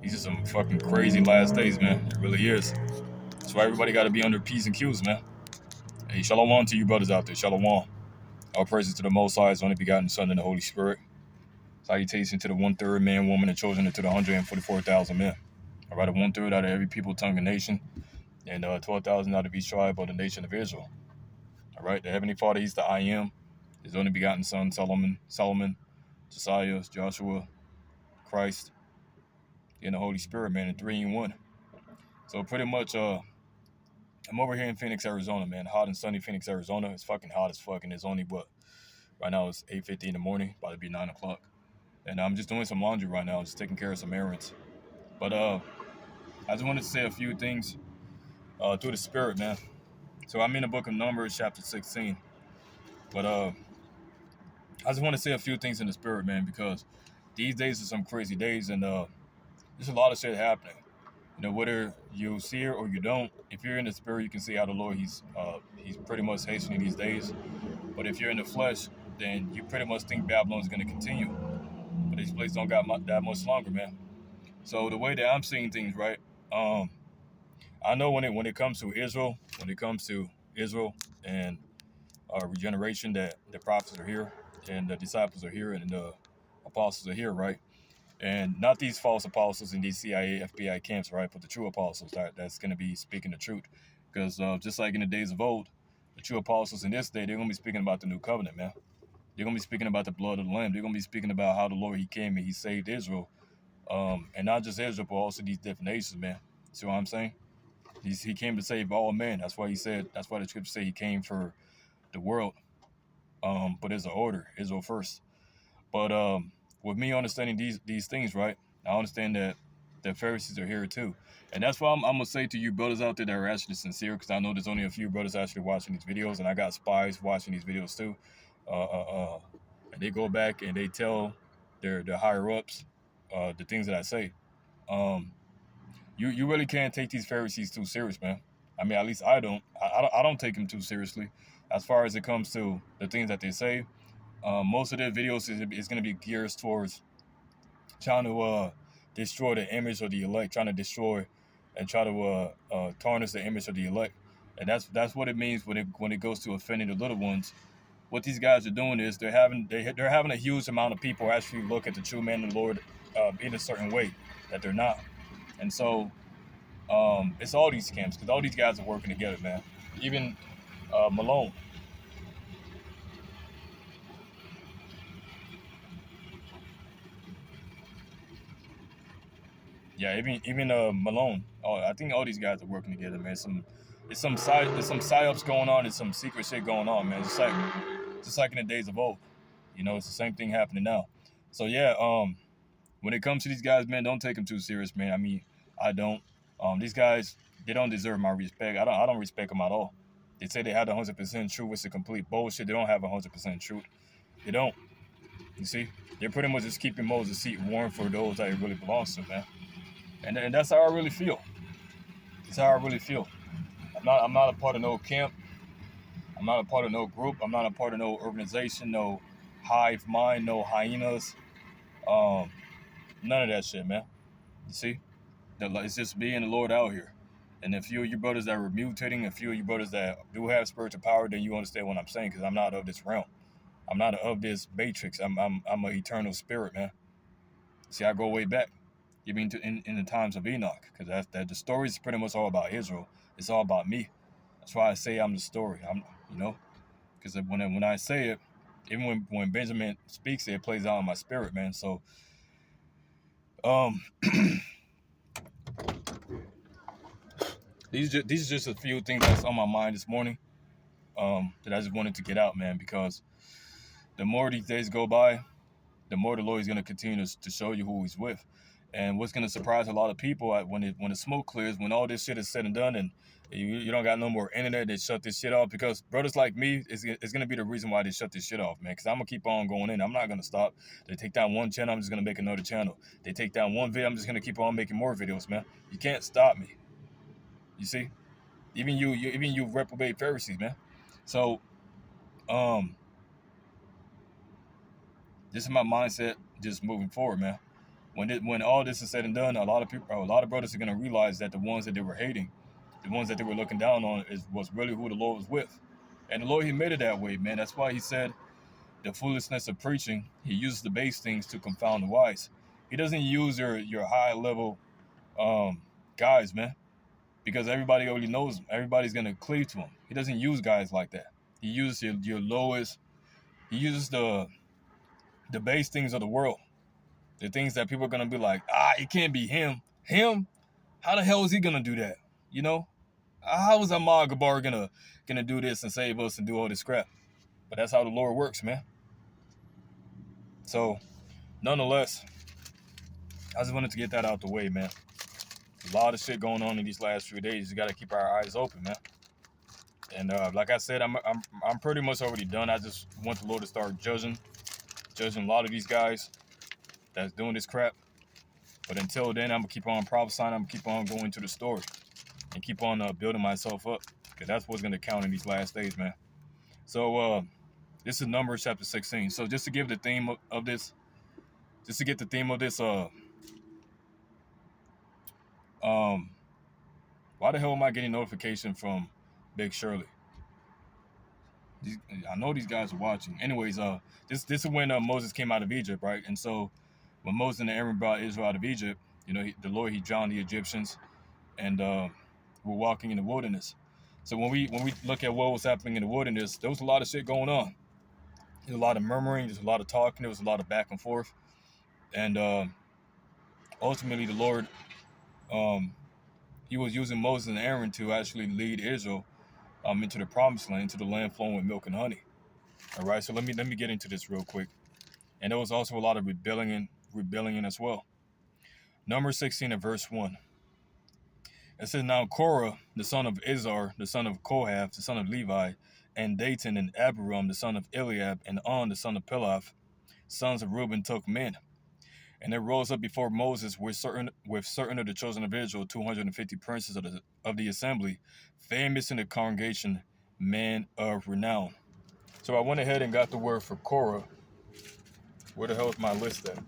These are some fucking crazy last days, man. It really is. That's why everybody got to be under P's and Q's, man. Hey, shalom to you brothers out there. Shalom. All praises to the Most High, His only begotten Son, and the Holy Spirit. Salutation to the 1/3 man, woman, and children, and to the 144,000 men. All right, 1/3 out of every people, tongue, and nation, and 12,000 out of each tribe of the nation of Israel. All right, the Heavenly Father, He's the I Am, His only begotten Son, Solomon, Josiah, Joshua, Christ, and the Holy Spirit, man, and 3 in 1. So pretty much, I'm over here in Phoenix, Arizona, man. Hot and sunny Phoenix, Arizona. It's fucking hot as fuck, and it's only right now it's 8:50 in the morning, about to be 9 o'clock. And I'm just doing some laundry right now, just taking care of some errands. But I just wanted to say a few things through the Spirit, man. So I'm in the book of Numbers, chapter 16. But I just want to say a few things in the Spirit, man, because these days are some crazy days, and there's a lot of shit happening. You know, whether you see it or you don't, if you're in the Spirit, you can see how the Lord, He's pretty much hastening these days. But if you're in the flesh, then you pretty much think Babylon's going to continue. But these places don't got that much longer, man. So the way that I'm seeing things, right? I know when it comes to Israel, and regeneration, that the prophets are here, and the disciples are here, and the apostles are here, right? And not these false apostles in these CIA, FBI camps, right? But the true apostles that's going to be speaking the truth. Because just like in the days of old, the true apostles in this day, they're going to be speaking about the new covenant, man. They're going to be speaking about the blood of the Lamb. They're going to be speaking about how the Lord, He came and He saved Israel. And not just Israel, but also these different nations, man. See what I'm saying? He came to save all men. That's why the scripture say He came for the world. But there's an order, Israel first. But with me understanding these things, right, I understand that the Pharisees are here too. And that's why I'm going to say to you brothers out there that are actually sincere, because I know there's only a few brothers actually watching these videos, and I got spies watching these videos too. And they go back and they tell their higher-ups the things that I say. You really can't take these Pharisees too serious, man. I mean, at least I don't. I don't take them too seriously as far as it comes to the things that they say. Most of their videos is going to be geared towards trying to destroy the image of the elect, trying to destroy and try to tarnish the image of the elect. And that's what it means when it goes to offending the little ones. What these guys are doing is they're having a huge amount of people actually look at the true man and the Lord in a certain way that they're not. And so it's all these camps, because all these guys are working together, man. Even Malone. Yeah, even Malone. Oh, I think all these guys are working together, man. There's some psyops going on. There's some secret shit going on, man. Just like in the days of old. You know, it's the same thing happening now. So yeah, when it comes to these guys, man, don't take them too serious, man. I mean, I don't. These guys, they don't deserve my respect. I don't respect them at all. They say they have 100% truth, which is complete bullshit. They don't have 100% truth. They don't. You see, they're pretty much just keeping Moses' seat warm for those that it really belongs to, man. And that's how I really feel. That's how I really feel. I'm not a part of no camp. I'm not a part of no group. I'm not a part of no organization, no hive mind, no hyenas. Um, None of that shit, man. You see? It's just being the Lord out here. And a few of you brothers that were mutating, a few of you brothers that do have spiritual power, then you understand what I'm saying, because I'm not of this realm. I'm not of this matrix. I'm an eternal spirit, man. See, I go way back. You mean in the times of Enoch, because that the story is pretty much all about Israel. It's all about me. That's why I say I'm the story. Because when I say it, even when Benjamin speaks it plays out in my spirit, man. So, these are just a few things that's on my mind this morning, that I just wanted to get out, man. Because the more these days go by, the more the Lord is going to continue to show you who He's with. And what's going to surprise a lot of people when the smoke clears, when all this shit is said and done, and you don't got no more internet, they shut this shit off. Because brothers like me, it's going to be the reason why they shut this shit off, man. Because I'm going to keep on going in. I'm not going to stop. They take down one channel, I'm just going to make another channel. They take down one video, I'm just going to keep on making more videos, man. You can't stop me. You see? Even you reprobate Pharisees, man. So, this is my mindset just moving forward, man. when all this is said and done, a lot of brothers are gonna realize that the ones that they were hating, the ones that they were looking down on, was really who the Lord was with, and the Lord, He made it that way, man. That's why He said the foolishness of preaching. He uses the base things to confound the wise. He doesn't use your high level um, guys, man, because everybody already knows him. Everybody's gonna cleave to him. He doesn't use guys like that. He uses your lowest. He uses the base things of the world, the things that people are gonna be like, it can't be him. Him? How the hell is he gonna do that? You know? How is Ahmad Gabar gonna do this and save us and do all this crap? But that's how the Lord works, man. So, nonetheless, I just wanted to get that out the way, man. A lot of shit going on in these last few days. You got to keep our eyes open, man. And like I said, I'm pretty much already done. I just want the Lord to start judging a lot of these guys that's doing this crap. But until then, I'm gonna keep on prophesying. I'm gonna keep on going to the story and keep on building myself up, because that's what's gonna count in these last days, man. So this is Numbers chapter 16. So just to give the theme of this, just to get the theme of this, why the hell am I getting notification from Big Shirley? I know these guys are watching. Anyways, this is when Moses came out of Egypt, right? And so when Moses and Aaron brought Israel out of Egypt, the Lord, He drowned the Egyptians, and we're walking in the wilderness. So when we look at what was happening in the wilderness, there was a lot of shit going on. There's a lot of murmuring. There's a lot of talking. There was a lot of back and forth, and ultimately the Lord, He was using Moses and Aaron to actually lead Israel into the promised land, into the land flowing with milk and honey. All right, so let me get into this real quick. And there was also a lot of rebellion as well. Numbers 16 and verse 1. It says, "Now Korah, the son of Izhar, the son of Kohath, the son of Levi, and Dathan and Abiram, the son of Eliab, and On, the son of Peleth, sons of Reuben, took men. And they rose up before Moses with certain of the children of Israel, 250 princes of the assembly, famous in the congregation, men of renown." So I went ahead and got the word for Korah. Where the hell is my list at?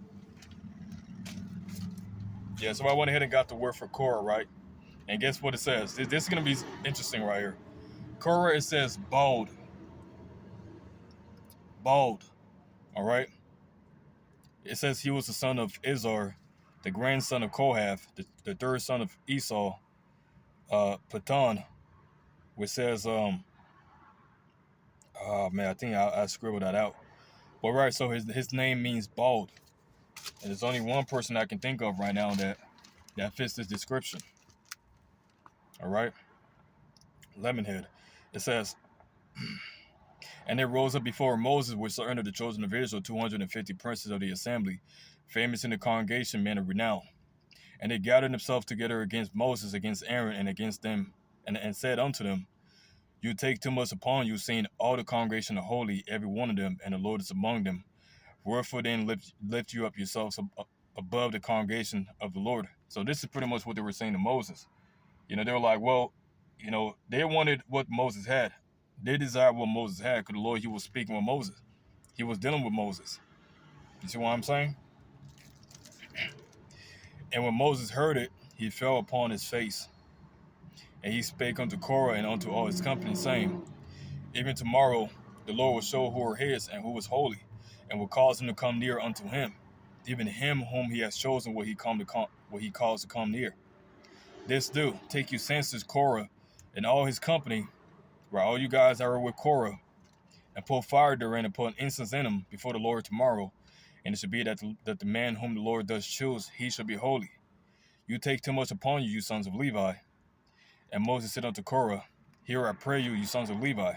Yeah, so I went ahead and got the word for Korah, right? And guess what it says? This is going to be interesting right here. Korah, it says bald. Bald. All right? It says he was the son of Izhar, the grandson of Kohath, the third son of Esau, Patan, which says, oh man, I think I scribbled that out. But right, so his name means bald. And there's only one person I can think of right now that fits this description. All right? Lemonhead. It says, "And they rose up before Moses with certain of the children of Israel, 250 princes of the assembly, famous in the congregation, men of renown. And they gathered themselves together against Moses, against Aaron, and against them, and said unto them, You take too much upon you, seeing all the congregation are holy, every one of them, and the Lord is among them. Wherefore then lift you up yourselves above the congregation of the Lord." So this is pretty much what they were saying to Moses. They were like, well, they wanted what Moses had. They desired what Moses had, because the Lord, He was speaking with Moses. He was dealing with Moses. You see what I'm saying? And when Moses heard it, he fell upon his face. And he spake unto Korah and unto all his company, saying, Even tomorrow the Lord will show who are his and who is holy, and will cause him to come near unto him, even him whom he has chosen will he calls to come near. This do, take you census Korah and all his company, where all you guys that are with Korah, and put fire therein and put incense in them before the Lord tomorrow. And it should be that the man whom the Lord does choose, he shall be holy. You take too much upon you, you sons of Levi. And Moses said unto Korah, Hear, I pray you, you sons of Levi.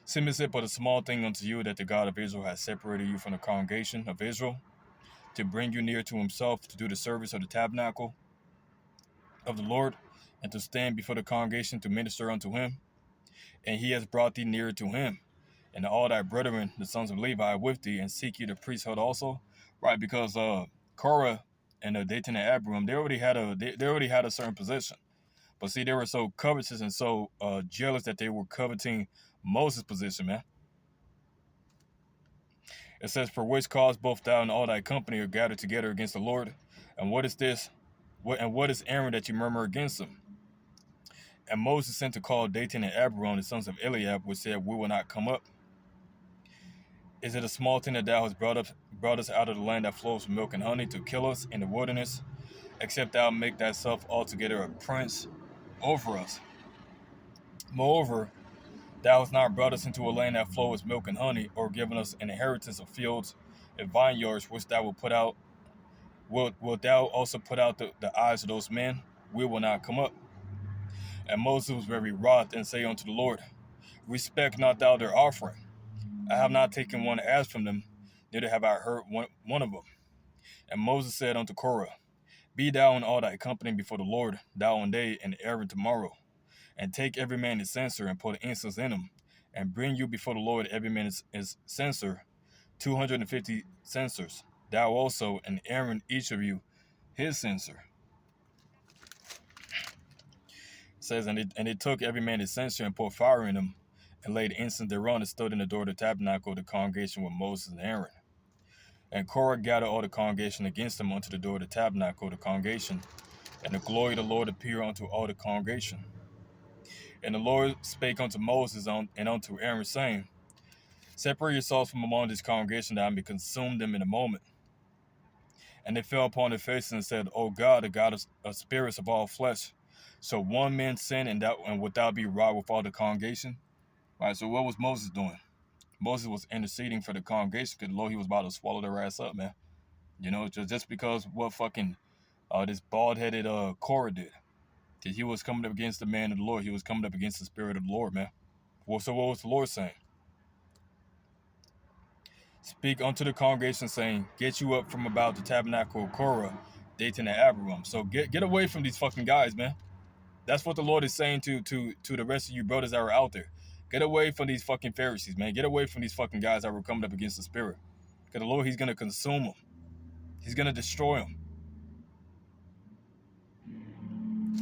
Seemeth it but a small thing unto you that the God of Israel has separated you from the congregation of Israel, to bring you near to himself, to do the service of the tabernacle of the Lord, and to stand before the congregation to minister unto him. And he has brought thee nearer to him, and all thy brethren, the sons of Levi, with thee, and seek ye the priesthood also. Right, because Korah and Dathan and Abiram, they already had a certain position. But see, they were so covetous and so jealous that they were coveting Moses' position, man. It says, "For which cause both thou and all thy company are gathered together against the Lord? And what is this? What is Aaron that you murmur against him?" And Moses sent to call Dathan and Abiram, the sons of Eliab, which said, "We will not come up. Is it a small thing that thou hast brought us out of the land that flows with milk and honey to kill us in the wilderness, except thou make thyself altogether a prince over us? Moreover, thou hast not brought us into a land that flows with milk and honey, or given us an inheritance of fields and vineyards, which thou wilt put out. Wilt thou also put out the eyes of those men? We will not come up." And Moses was very wroth, and said unto the Lord, "Respect not thou their offering. I have not taken one ass from them, neither have I hurt one of them." And Moses said unto Korah, "Be thou and all thy company before the Lord, thou and they, and Aaron tomorrow. And take every man his censer, and put incense in him, and bring you before the Lord every man his censer, 250 censers. Thou also, and Aaron, each of you, his censer." It says, and they took every man his censer, and put fire in him, and laid incense thereon, and stood in the door of the tabernacle of the congregation with Moses and Aaron. And Korah gathered all the congregation against him unto the door of the tabernacle of the congregation, and the glory of the Lord appeared unto all the congregation. And the Lord spake unto Moses and unto Aaron, saying, "Separate yourselves from among this congregation, that I may consume them in a moment." And they fell upon their faces and said, "O God, the God of spirits of all flesh, shall one man sin, and wilt thou be wroth with all the congregation?" All right, so what was Moses doing? Moses was interceding for the congregation because the Lord, he was about to swallow their ass up, man. You know, just because what fucking this bald-headed Korah did. Because he was coming up against the man of the Lord. He was coming up against the spirit of the Lord, man. Well, so what was the Lord saying? "Speak unto the congregation, saying, Get you up from about the tabernacle of Korah, Dathan and Abiram." So get away from these fucking guys, man. That's what the Lord is saying to the rest of you brothers that are out there. Get away from these fucking Pharisees, man. Get away from these fucking guys that were coming up against the spirit. Because the Lord, he's going to consume them. He's going to destroy them.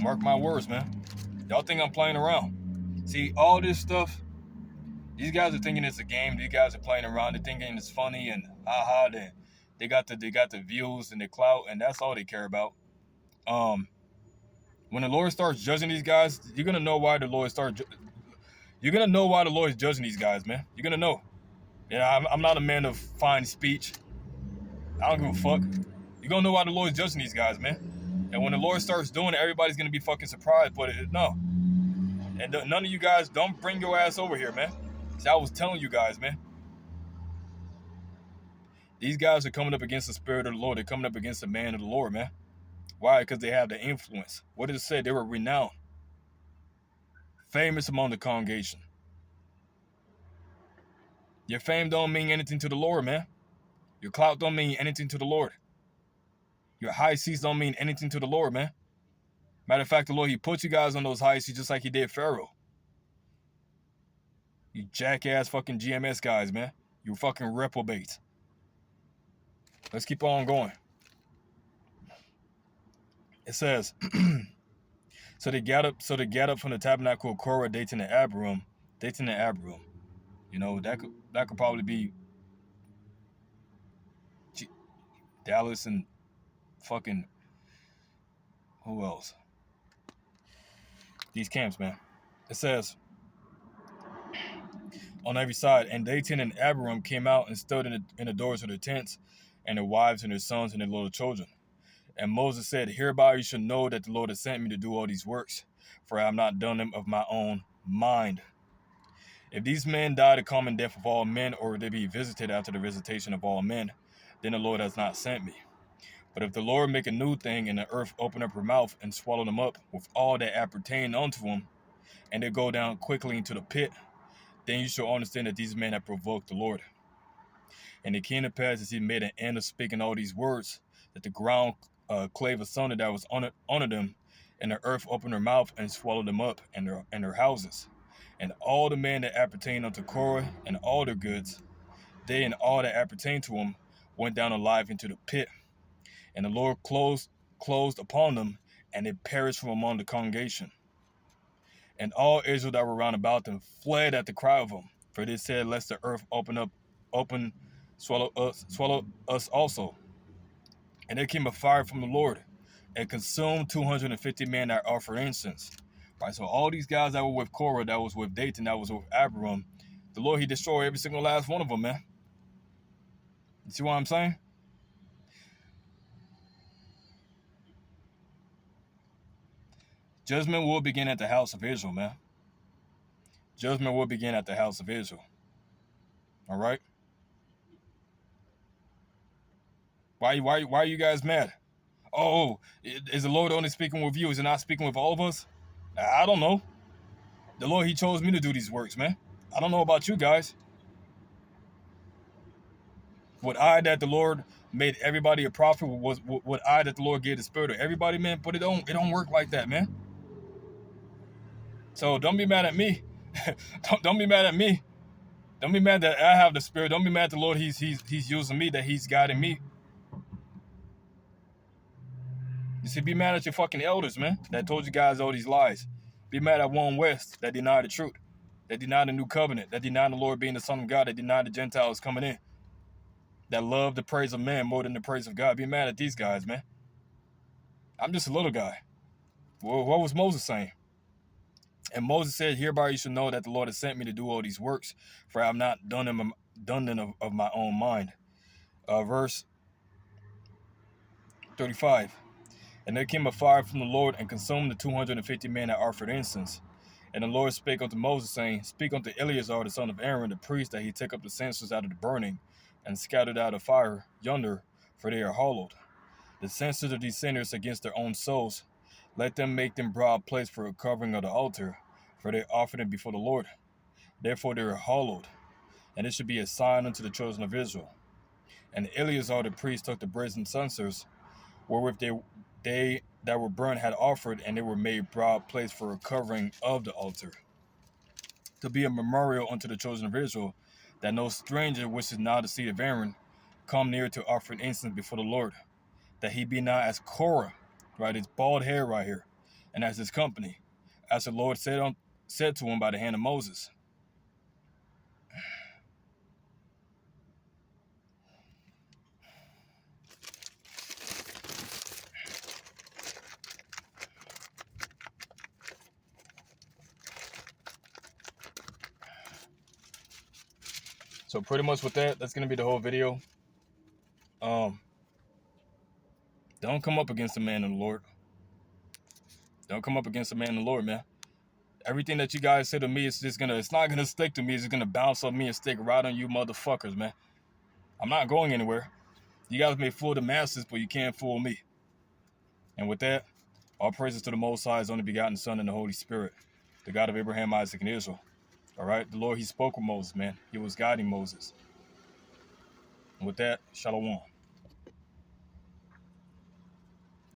Mark my words, man. Y'all think I'm playing around. See, all this stuff, these guys are thinking it's a game. These guys are playing around. They're thinking it's funny and haha. They got the views and the clout, and that's all they care about. When the Lord starts judging these guys, you're gonna know why the Lord You're gonna know why the Lord is judging these guys, man. You're gonna know. Yeah, I'm not a man of fine speech. I don't give a fuck. You're gonna know why the Lord is judging these guys, man. And when the Lord starts doing it, everybody's gonna be fucking surprised. But no. And none of you guys, don't bring your ass over here, man. See, I was telling you guys, man. These guys are coming up against the spirit of the Lord. They're coming up against the man of the Lord, man. Why? Because they have the influence. What did it say? They were renowned. Famous among the congregation. Your fame don't mean anything to the Lord, man. Your clout don't mean anything to the Lord. Your high seats don't mean anything to the Lord, man. Matter of fact, the Lord, he put you guys on those high seats just like he did Pharaoh. You jackass fucking GMS guys, man. You fucking reprobates. Let's keep on going. It says, so they got up from the tabernacle of Korah, Dathan and Abiram. You know, that could probably be Dallas and fucking who else? These camps, man. It says on every side, and Dathan and Abiram came out and stood in the doors of their tents, and their wives and their sons and their little children. And Moses said, "Hereby you should know that the Lord has sent me to do all these works, for I have not done them of my own mind. If these men die the common death of all men, or they be visited after the visitation of all men, then the Lord has not sent me. But if the Lord make a new thing, and the earth open up her mouth and swallow them up with all that appertain unto them, and they go down quickly into the pit, then you shall understand that these men have provoked the Lord." And it came to pass, as he made an end of speaking all these words, that the ground clave asunder that was under them, and the earth opened her mouth and swallowed them up and their houses. And all the men that appertained unto Korah and all their goods, they and all that appertained to them, went down alive into the pit. And the Lord closed upon them, and they perished from among the congregation. And all Israel that were round about them fled at the cry of them, for they said, "Lest the earth open swallow us also. And there came a fire from the Lord and consumed 250 men that offered incense. Right, so all these guys that were with Korah, that was with Dathan, that was with Abiram, the Lord, he destroyed every single last one of them, man. You see what I'm saying? Judgment will begin at the house of Israel, man. Judgment will begin at the house of Israel. All right? Why are you guys mad? Oh, is the Lord only speaking with you? Is he not speaking with all of us? I don't know. The Lord, he chose me to do these works, man. I don't know about you guys. Would I that the Lord made everybody a prophet? Would I that the Lord gave the spirit to everybody, man? But it don't work like that, man. So don't be mad at me. don't be mad at me. Don't be mad that I have the spirit. Don't be mad at the Lord. He's using me, that he's guiding me. You see, be mad at your fucking elders, man, that told you guys all these lies. Be mad at One West that denied the truth, that denied the new covenant, that denied the Lord being the Son of God, that denied the Gentiles coming in, that loved the praise of man more than the praise of God. Be mad at these guys, man. I'm just a little guy. Well, what was Moses saying? And Moses said, "Hereby you should know that the Lord has sent me to do all these works, for I have not done them of my own mind." Verse 35. And there came a fire from the Lord and consumed the 250 men that offered incense. And the Lord spake unto Moses, saying, Speak unto Eleazar the son of Aaron, the priest, that he take up the censers out of the burning, and scattered out of fire yonder, for they are hollowed. The censers of these sinners against their own souls, let them make them broad plates for a covering of the altar, for they offered it before the Lord. Therefore they are hollowed, and it should be a sign unto the children of Israel. And Eleazar the priest took the brazen censers, wherewith they that were burned had offered, and they were made broad plates for a covering of the altar, to be a memorial unto the children of Israel, that no stranger which is not the seed of Aaron come near to offer an incense before the Lord, that he be not as Korah, right, his bald hair right here, and as his company, as the Lord said to him by the hand of Moses. So pretty much with that's going to be the whole video. Don't come up against the man of the Lord. Don't come up against the man of the Lord, man. Everything that you guys say to me, it's not gonna stick to me. It's just gonna bounce off me and stick right on you motherfuckers, man. I'm not going anywhere. You guys may fool the masses, but you can't fool me. And with that, all praises to the Most High, His only begotten Son, and the Holy Spirit, the God of Abraham, Isaac, and Israel. All right, the Lord, he spoke with Moses, man. He was guiding Moses. And with that, shalom.